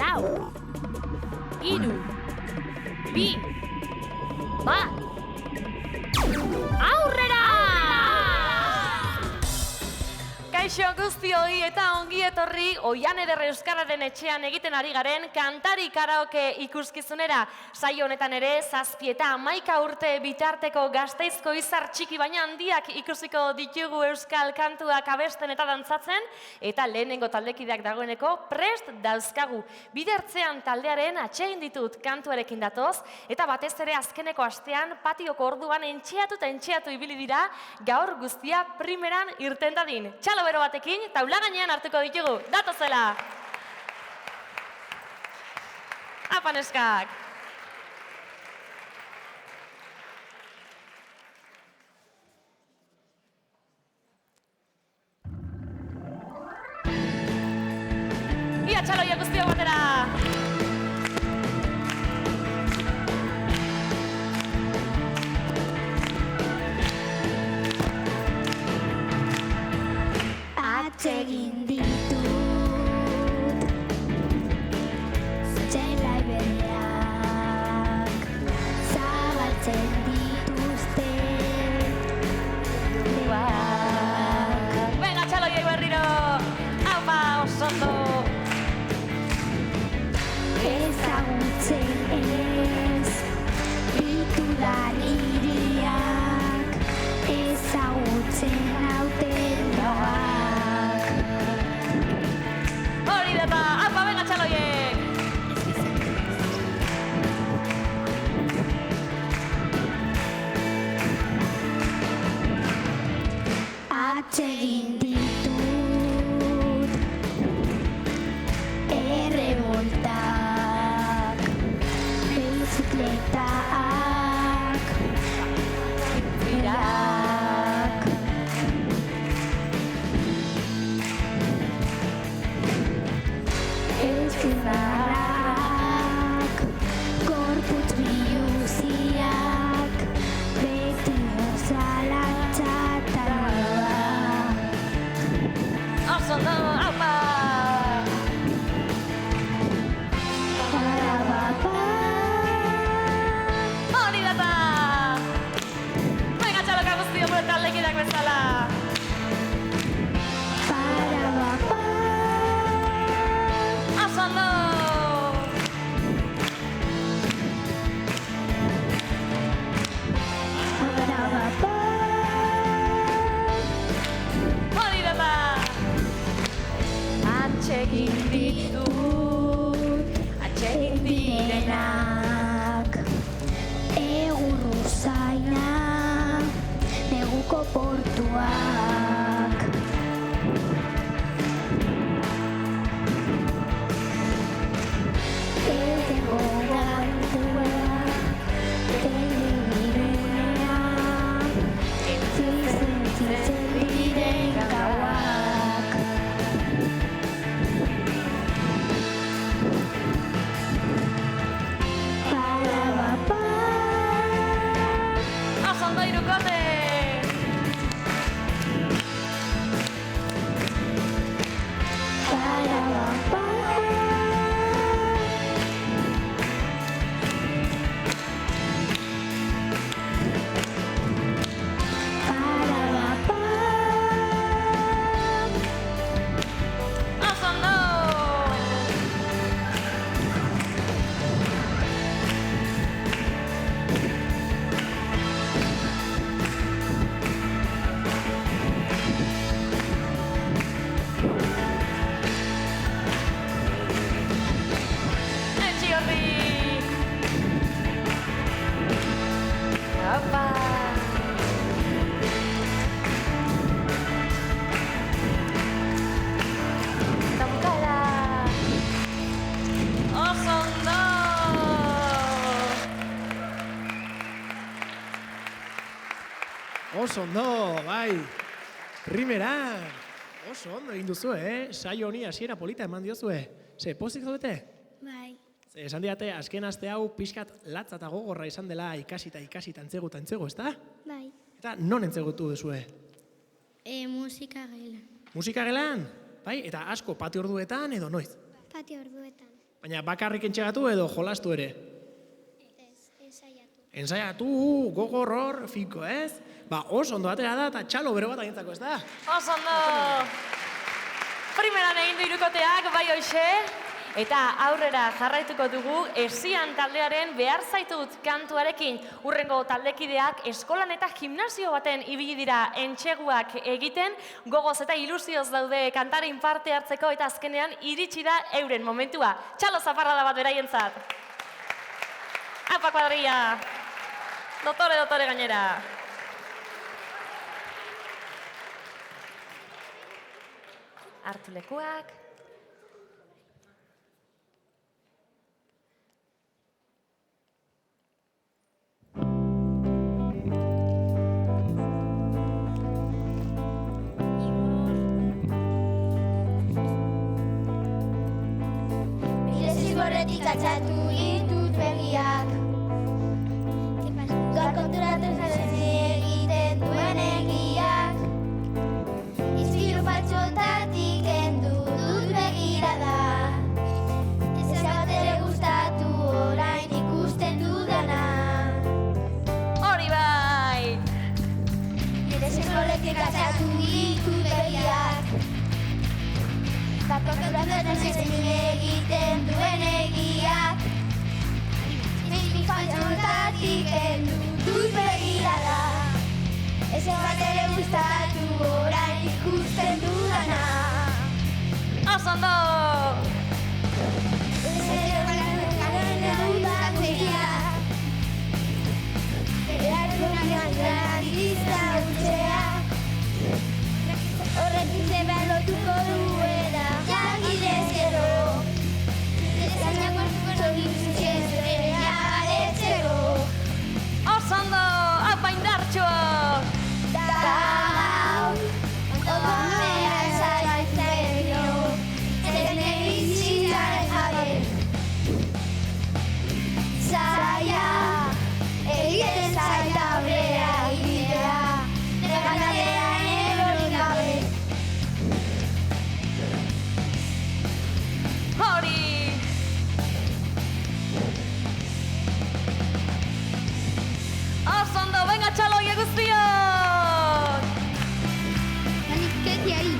lau, hiru, bi, bat, aurrera! Kaixo guztioi eta ongi etorri Oian Eder Euskararen etxean egiten ari garen kantari karaoke ikuskizunera. Saio honetan ere 7 eta 11 urte bitarteko Gasteizko izar txiki baina handiak ikusiko ditugu euskal kantuak abesten eta dantzatzen, eta lehenengo taldekideak dagoeneko prest dauzkagu. Bidertzean taldearen atsegin ditut kantuarekin datoz, eta batez ere azkeneko astean patioko orduan entxeatu ibili dira, gaur guztia primeran irten dadin. Txalo bero batekin, taula gainean hartuko ditugu, datozela! Apa neskak! Ia txaloia guztio batera! Atsegin ditut zelai berriak zabaltzen dituzte duak. Venga, txaloiei berriro! Aupa, osondo! Ezagutzen ez ditudan hiriak, ezagutzen hauten doak. Hori da, apa, venga, txaloiek! Atsegin ditut erreboltak, bizikletak, birak. Euskarrak, gorputz biluziak, beti osalatxatarra. Osondo, aupa! Parabapa, Hori da! Venga, txaloka guztio gure taldekideak bezala! parabapa, Osondo! parabapa, Hori da! Atsegin ditut, atsegin direnak. egurruzaina, neguko portuak. Etengo gantuak, telebidunean, entzitzen diren gauak. Parabapa, Osondo irukote! parabapa, parabapa, Osondo! Etxi horri! Aupa! Tampara! Osondo! Oso ondo, bai, primeran. Oso ondo egin duzu, Saio honi hasiera polita eman diozue. Ze, pozik zaudete? bai, Ze, esan diate, azken aste hau pixkat latza eta gogorra izan dela ikasi eta entzego, ezta? bai. Eta non entzegutu duzue? Musika gela. Musika gelan? Bai, eta asko patio orduetan edo noiz? Patio orduetan. Baina bakarrik entxegatu edo jolastu ere? Ensaiatu. Ensaiatu, gogor hor, fiko, ez? Ba, oso ondo atera da eta txalo bero bat agintzako, ez da? Oso ondo! Primeran egin du hirukoteak, bai hoxe. Eta aurrera jarraituko dugu Esian taldearen Behar zaitut kantuarekin. Hurrengo taldekideak eskolan eta gimnasio baten ibili dira entxeguak egiten, gogoz eta ilusioz daude kantarin parte hartzeko eta azkenean iritsi da euren momentua. Txalo zaparrada bat beraientzat. Apa kuadrilla! Dotore gainera. Hartu lekuak. Zigorretik atxatu ditut begiak. Gaur konturatu zazen egiten duen egiak. Izpilu faltsotatik kendu dut begirada. Ez bat ere gustatu orain ikusten dudana. Hori bai! Nire zigorretik atxatu ditut begiak. Gaur konturatu zazen egiten duen egiak. Izpilu faltsotatik kendu dut begirada. Ez bat ere gustatu orain ikusten dudana. Oso ondo! Horrekin zeban lotuko duena jakidez gero. Desanak ortuko zogitzutzen zurena aletzeko. Oso ondo! Apa indartxo! Gaur, ondo behar zaitzen jo, zen egizitzaren jabe. Zaila, egiten zaita aurrera egitea, neganatean erorik gabe. Hori! Oso ondo, venga txalo hie guztiok! Maniketiari.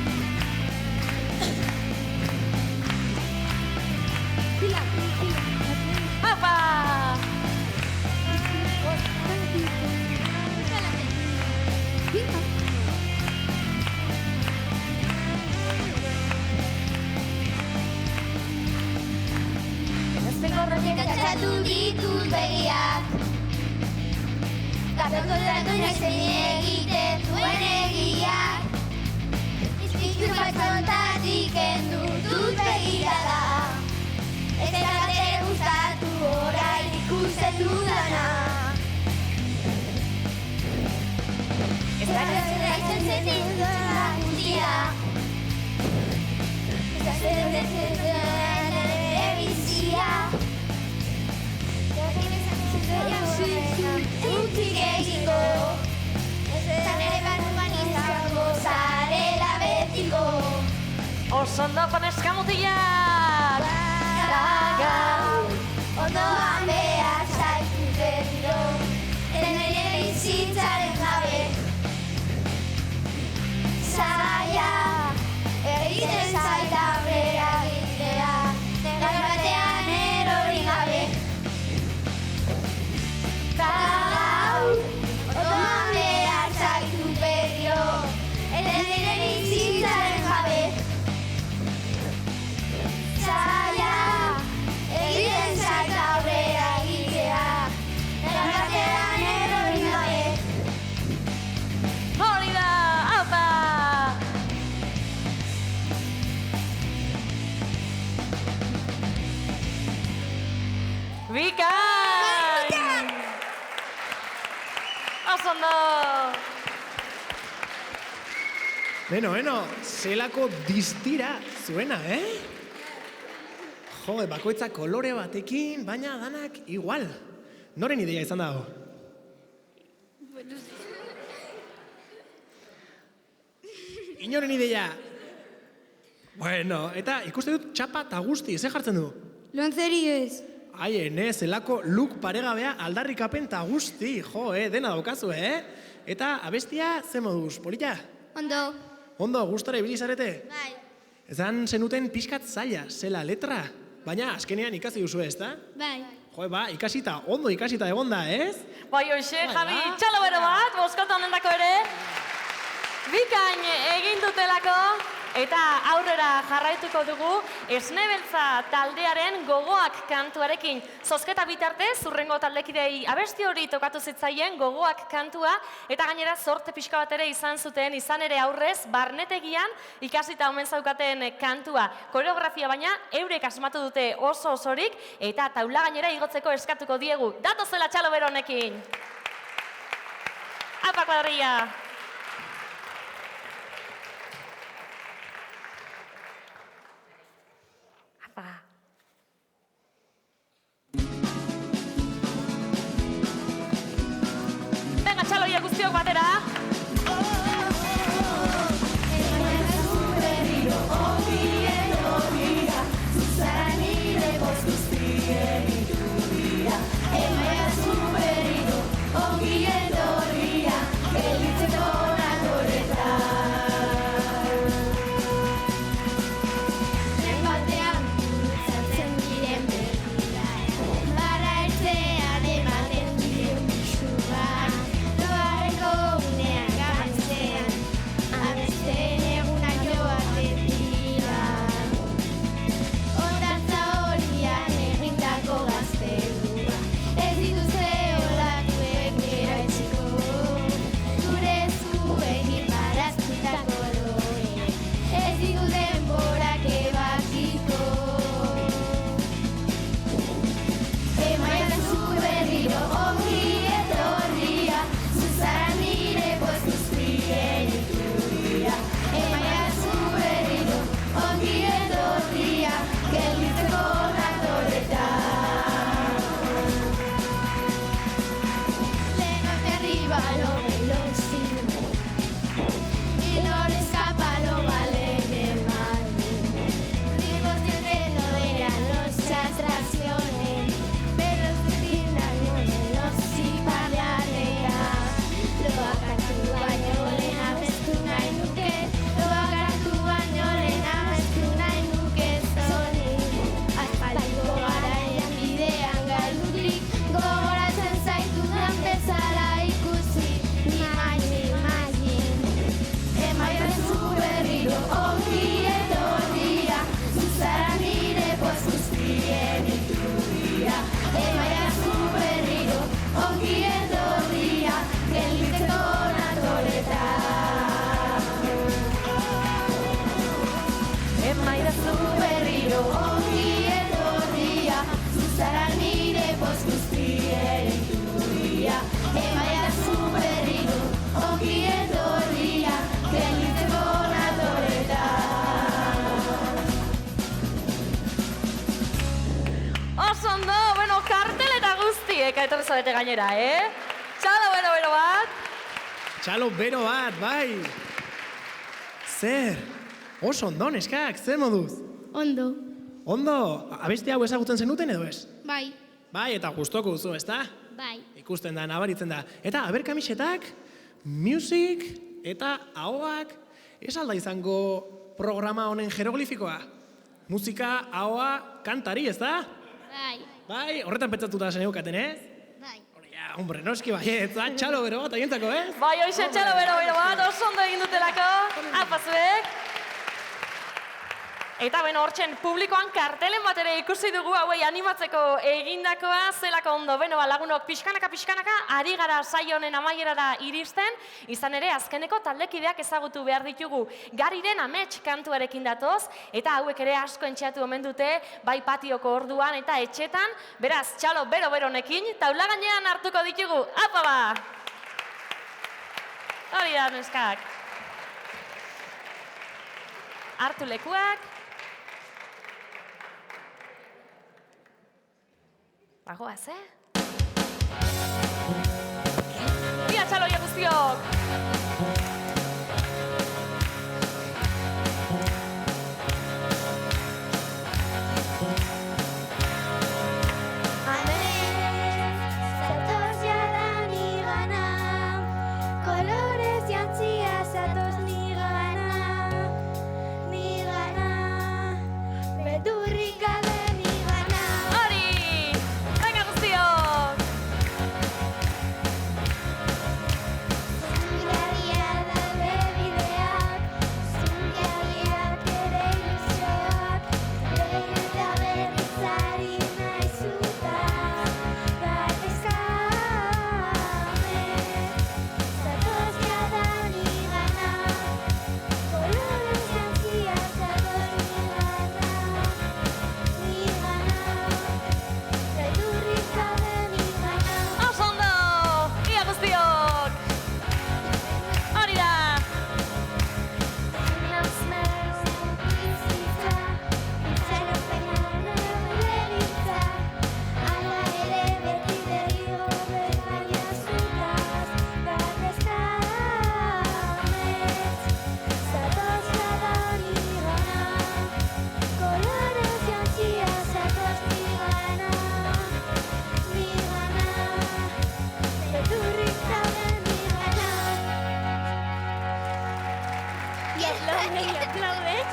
Apa! Kantatu ditut begiak. Gabeko zeratu nazen egiten duen egiak. Izpilu faltsotatik kendu dut begirada. Ez bat ere gustatu orain ikusten dudana. Ez da zerratzen zetik dudana guztia. Ez da zerratzen dudana ere bizia. Utik egingo, eta nire barruan izango zarela betiko. Oso ondo paneska mutilak! Gaur, ondoan behar zaitu berriro, eta nire bizitzaren jabe. Zaila, egiten zaita aurrera egitea, negar batean erori gabe. Gaur, ondoan behar zaitu berriro, eta nire bizitzaren jabe. Zaila, egiten zaita aurrera egitea, negar batean erori gabe. Hori da! Apa! Bikain! Oso ondo! Beno, zelako distira zuena, Jo, bakoitza kolore batekin, baina danak igual. Noren ideia izan dago? Inoren ideia? Bueno, eta ikuste dut txapa eta guzti, ze jartzen du? Lontzeri ez. Ai, zelako look paregabea aldarrikapen ta guzti, jo, dena daukazu, Eta abestia ze moduz, polita? Ondo. Ondo, gustora ibili zarete? Bai. Ezan zenuten pixkat zaila, zela letra, baina azkenean ikasi duzu ez, da? Bai. Jo, ikasita, ondo ikasita egonda, ez? Bai, hoxe, Bai, Javi, da. txalo bero bat, boskota honendako ere. Bikain egin dutelako, eta aurrera jarraituko dugu Esne Beltza taldearen Gogoak kantuarekin. Zozketa bitarte, zurrengo taldekidei abesti hori tokatu zitzaien Gogoak kantua, eta gainera zorte pixka bat ere izan zuten, izan ere aurrez, barnetegian ikasita omen zaukaten kantua. Koreografia baina eurek asmatu dute oso osorik, eta taula gainera igotzeko eskatuko diegu. Datozela txalo bero honekin. Apa, kuadrilla! Venga, txaloia guztiok batera. Etorri zarete gainera, Txalo bero bat. Txalo bero bat, bai. Zer, oso ondo, neskak, zer moduz? Ondo. Ondo, abesti hau ezagutzen zenuten edo ez? Bai. Bai, eta gustoko duzu, ezta? Bai. Ikusten da, nabaritzen da. Eta, aber kamisetak, music eta ahoak, ez alda izango programa honen jeroglifikoa? Musika, ahoa, kantari, ezta? Bai. Bai, horretan pentsatuta zeneukaten, ez? Bai. Hombre, noski baiet, txalo bero bat aientzako, ez? Bai, hoxe txalo bero bat, oso ondo egin dutelako. Apa zuek. Eta beno, hortzen publikoan kartelen bat ere ikusi dugu hauei animatzeko egindakoa, zelako ondo. Beno, lagunok pixkanaka ari gara saio honen amaierara iristen, izan ere azkeneko taldekideak ezagutu behar ditugu. Gariren amets kantuarekin datoz, eta hauek ere asko entxeatu omen dute, bai patioko orduan eta etxetan, beraz, txalo bero-beronekin, taula gainean hartuko ditugu. Apa ba! Hori da, neskak. Hartu lekuak. Bagoaz, Ia txaloia guztiok! Y aplaude, y aplaude.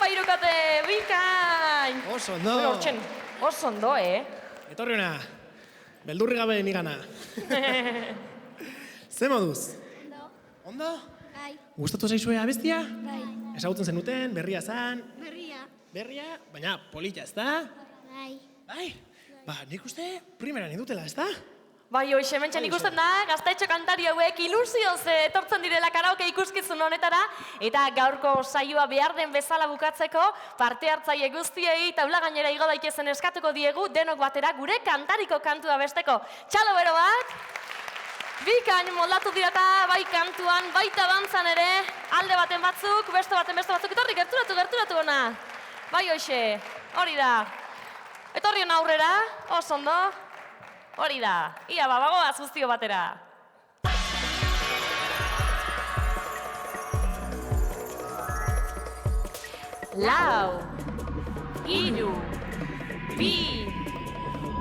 Irukate, bikain! Oso ondo! Hortxen, oso ondo, Etorri hona, beldurri gabe nigana. Ze moduz? Ondo. Ondo? Bai. Gustatu zaizue abestia? Bai. Ezagutzen zenuten, berria zan. Berria. Berria, baina polita, ez da? Bai. Bai? Ba, nik uste primeran indutela, ez da? Bai, hoxe, mentxen ikusten da, gaztaitxo kantari hauek ilusioz etortzen direla karaoke ikuskizun honetara, eta gaurko saioa behar den bezala bukatzeko, parte hartzaile guztiei taula gainera igo daitezen eskatuko diegu, denok batera gure kantariko kantua besteko. Txalo bero bat! Bikain moldatu dirata, bai kantuan, baita dantzan ere, alde baten batzuk, beste baten beste batzuk, etorri gerturatu ona. Bai, hoxe, hori da. Etorri hona aurrera, oso ondo. Hori da, ia bagoaz guztio batera. Lau, hiru, bi,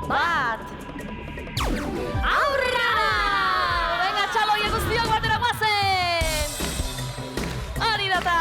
bat, aurrera! Venga, txalo, guztiok batera guazen! Hori data!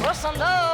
Oso ondo!